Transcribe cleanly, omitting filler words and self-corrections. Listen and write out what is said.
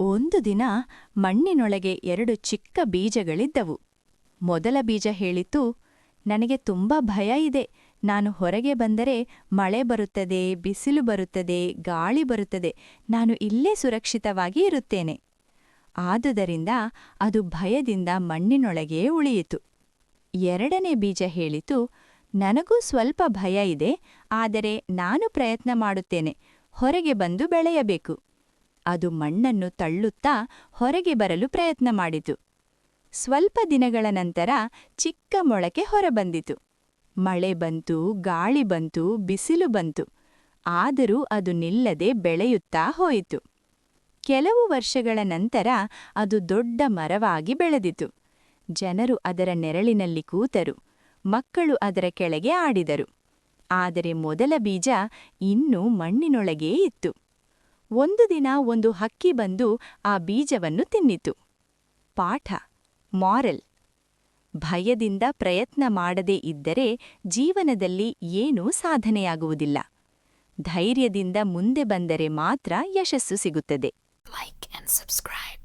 ಒಂದು ದಿನ ಮಣ್ಣಿನೊಳಗೆ 2 ಚಿಕ್ಕ ಬೀಜಗಳಿದ್ದವು. ಮೊದಲ ಬೀಜ ಹೇಳಿತು, ನನಗೆ ತುಂಬಾ ಭಯ ಇದೆ. ನಾನು ಹೊರಗೆ ಬಂದರೆ ಮಳೆ ಬರುತ್ತದೆ, ಬಿಸಿಲು ಬರುತ್ತದೆ, ಗಾಳಿ ಬರುತ್ತದೆ. ನಾನು ಇಲ್ಲೇ ಸುರಕ್ಷಿತವಾಗಿ ಇರುತ್ತೇನೆ. ಆದುದರಿಂದ ಅದು ಭಯದಿಂದ ಮಣ್ಣಿನೊಳಗೇ ಉಳಿಯಿತು. ಎರಡನೇ ಬೀಜ ಹೇಳಿತು, ನನಗೂ ಸ್ವಲ್ಪ ಭಯ ಇದೆ, ಆದರೆ ನಾನು ಪ್ರಯತ್ನ ಮಾಡುತ್ತೇನೆ. ಹೊರಗೆ ಬಂದು ಬೆಳೆಯಬೇಕು. ಅದು ಮಣ್ಣನ್ನು ತಳ್ಳುತ್ತಾ ಹೊರಗೆ ಬರಲು ಪ್ರಯತ್ನ ಮಾಡಿತು. ಸ್ವಲ್ಪ ದಿನಗಳ ನಂತರ ಚಿಕ್ಕ ಮೊಳಕೆ ಹೊರಬಂದಿತು. ಮಳೆ ಬಂತು, ಗಾಳಿ ಬಂತು, ಬಿಸಿಲು ಬಂತು. ಆದರೂ ಅದು ನಿಲ್ಲದೆ ಬೆಳೆಯುತ್ತಾ ಹೋಯಿತು. ಕೆಲವು ವರ್ಷಗಳ ನಂತರ ಅದು ದೊಡ್ಡ ಮರವಾಗಿ ಬೆಳೆದಿತು. ಜನರು ಅದರ ನೆರಳಿನಲ್ಲಿ ಕೂತರು. ಮಕ್ಕಳು ಅದರ ಕೆಳಗೆ ಆಡಿದರು. ಆದರೆ ಮೊದಲ ಬೀಜ ಇನ್ನೂ ಮಣ್ಣಿನೊಳಗೇ ಇತ್ತು. ಒಂದು ದಿನ ಒಂದು ಹಕ್ಕಿ ಬಂದು ಆ ಬೀಜವನ್ನು ತಿನ್ನಿತು. ಪಾಠ: ಮಾರಲ್: ಭಯದಿಂದ ಪ್ರಯತ್ನ ಮಾಡದೇ ಇದ್ದರೆ ಜೀವನದಲ್ಲಿ ಏನೂ ಸಾಧನೆಯಾಗುವುದಿಲ್ಲ. ಧೈರ್ಯದಿಂದ ಮುಂದೆ ಬಂದರೆ ಮಾತ್ರ ಯಶಸ್ಸು ಸಿಗುತ್ತದೆ. Like and subscribe.